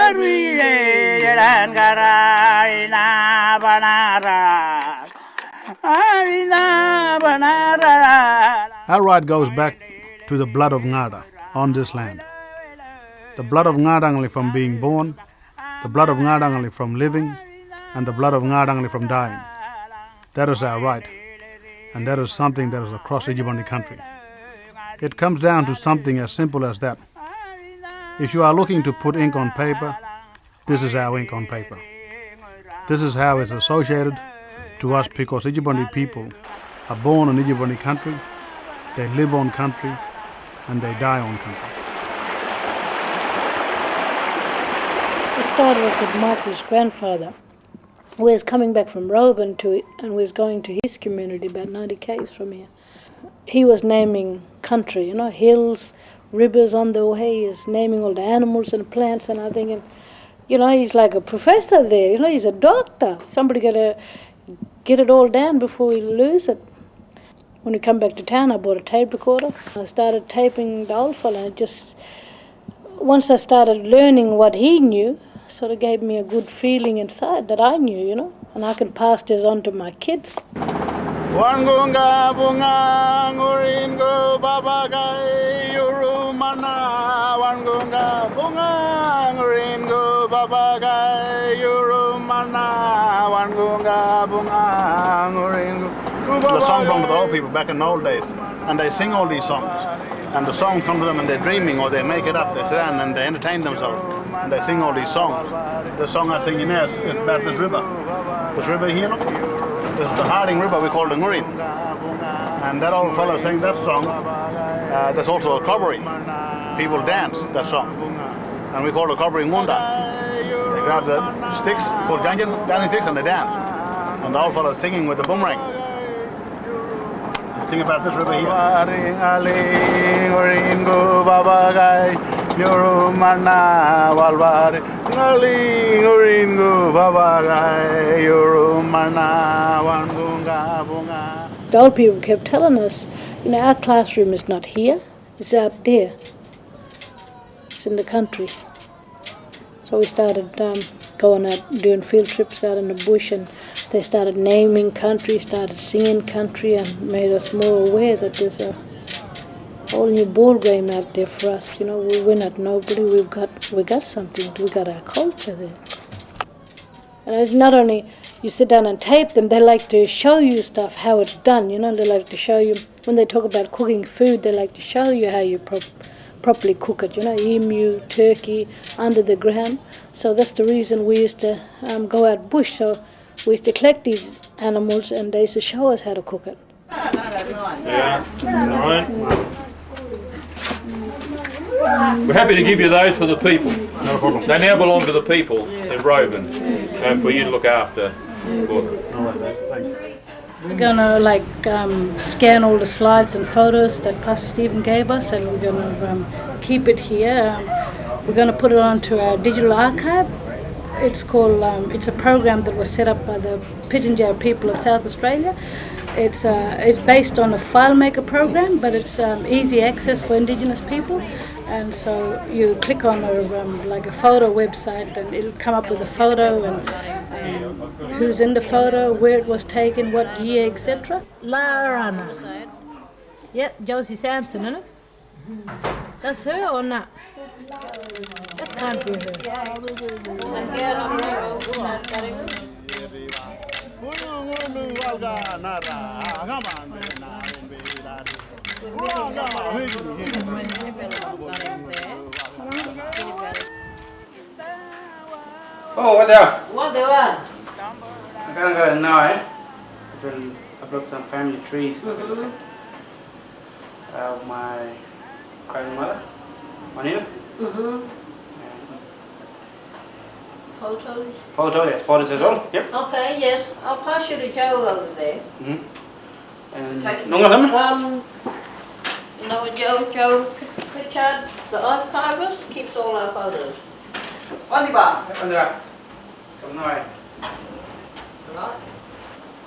Our right goes back to the blood of Ngada on this land. The blood of Ngadangali from being born, the blood of Ngadangali from living, and the blood of Ngadangali from dying. That is our right, and that is something that is across Ijibani country. It comes down to something as simple as that. If you are looking to put ink on paper, this is our ink on paper. This is how it's associated to us because Ijibani people are born in Ijibani country, they live on country, and they die on country. It started off with Michael's grandfather, who was coming back from Roebourne and was going to his community about 90 k's from here. He was naming country, hills, rivers on the way. He is naming all the animals and plants, and I'm thinking, he's like a professor there. He's a doctor. Somebody got to get it all down before we lose it. When we come back to town, I bought a tape recorder. I started taping the old fella, and once I started learning what he knew, sort of gave me a good feeling inside that I knew, and I can pass this on to my kids. Wangunga bunga nguringo babagai yurumana. Wangunga bunga nguringo babagai yurumana. Wangunga bunga nguringo. The song from the old people back in the old days, and they sing all these songs, and the song comes to them and they're dreaming or they make it up, they sit down and they entertain themselves, and they sing all these songs. The song I sing now is about this river here, look. This is the Harding River we call the Ngurin, and that old fellow sang that song. That's also a corroboree. People dance that song, and we call it corroboree Ngunda. They grab the sticks, called dancing sticks, and they dance, and the old fellow is singing with the boomerang. Sing about this river here. The old people kept telling us, our classroom is not here, it's out there. It's in the country. So we started going out, doing field trips out in the bush, and they started naming country, started singing country, and made us more aware that there's a whole new ball game out there for us. We're not nobody. We got something. We got our culture there. And it's not only you sit down and tape them. They like to show you stuff, how it's done. They like to show you when they talk about cooking food. They like to show you how you properly cook it. Emu, turkey, under the ground. So that's the reason we used to go out bush. So we used to collect these animals, and they used to show us how to cook it. Yeah, Lorraine. We're happy to give you those for the people. Not a problem. They now belong to the people in Roebourne, and for you to look after. We're gonna scan all the slides and photos that Pastor Stephen gave us, and we're gonna keep it here. We're gonna put it onto our digital archive. It's called. It's a program that was set up by the Pitjantjatjara people of South Australia. It's based on a FileMaker program, but it's easy access for Indigenous people. And so you click on a photo website, and it'll come up with a photo and who's in the photo, where it was taken, what year, etc. Larana. Yeah, Josie Sampson, isn't it? That's her or not? That can't be her. Oh, what there? What they were? I can't get it now, I've looked some family trees. My grandmother, Manina. Photos? Yes, photos as well. Yep. Okay, yes. I'll pass you to Joe over there. And Joe Pritchard, the archivist, keeps all our photos.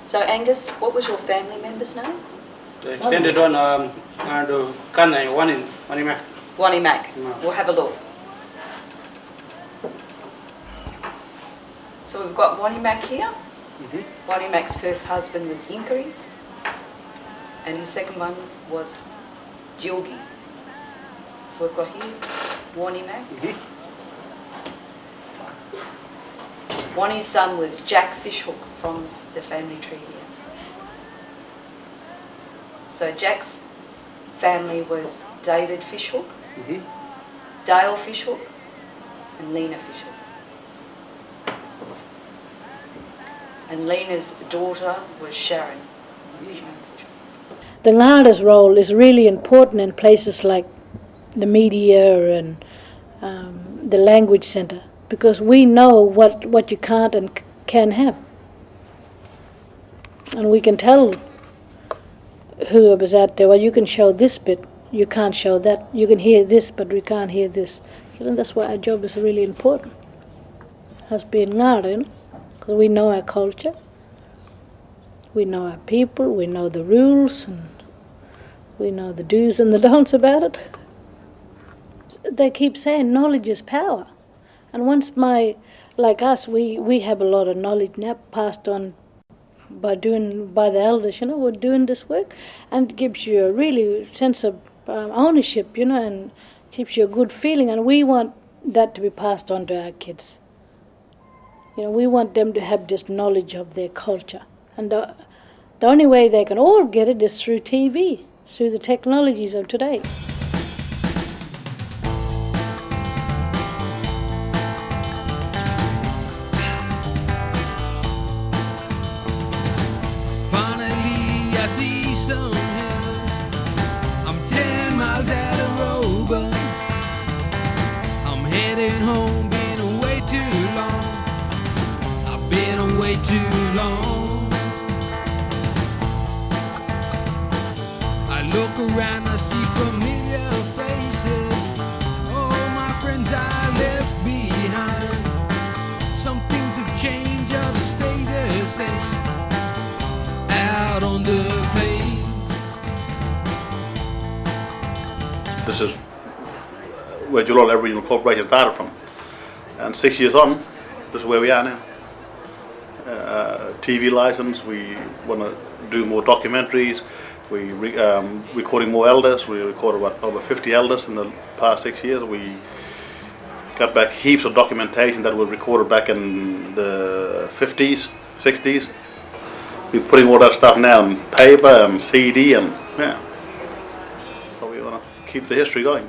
So Angus, what was your family member's name? The extended one, one in Mac. Wani Mac. We'll have a look. So we've got Wanimak here. Wanimak's first husband was Inkari, and his second one was Jilgi. So we've got here Wanimak. Wani's son was Jack Fishhook from the family tree here. So Jack's family was David Fishhook, Dale Fishhook, and Lena Fishhook. And Lena's daughter was Sharon. The Ngāra's role is really important in places like the media and the language centre, because we know what you can't and can have. And we can tell whoever's out there, well, you can show this bit, you can't show that. You can hear this, but we can't hear this. And that's why our job is really important, as being Ngāra, you know, because we know our culture, we know our people, we know the rules, and we know the do's and the don'ts about it. They keep saying knowledge is power. And once like us, we have a lot of knowledge now passed on by the elders, you know, we're doing this work, and it gives you a really sense of ownership, you know, and gives you a good feeling, and we want that to be passed on to our kids. You know, we want them to have this knowledge of their culture, and the only way they can all get it is through TV, through the technologies of today. Home, been away too long. I've been away too long. I look around, I see familiar faces. All my friends I left behind. Some things have changed, others stay the same. Out on the plains. This is where Juluwarlu Aboriginal Corporation started from, and 6 years on, this is where we are now. TV license, we want to do more documentaries, we recording more elders. We recorded over 50 elders in the past 6 years. We got back heaps of documentation that was recorded back in the 50s, 60s. We're putting all that stuff now on paper and CD, and yeah, so we want to keep the history going.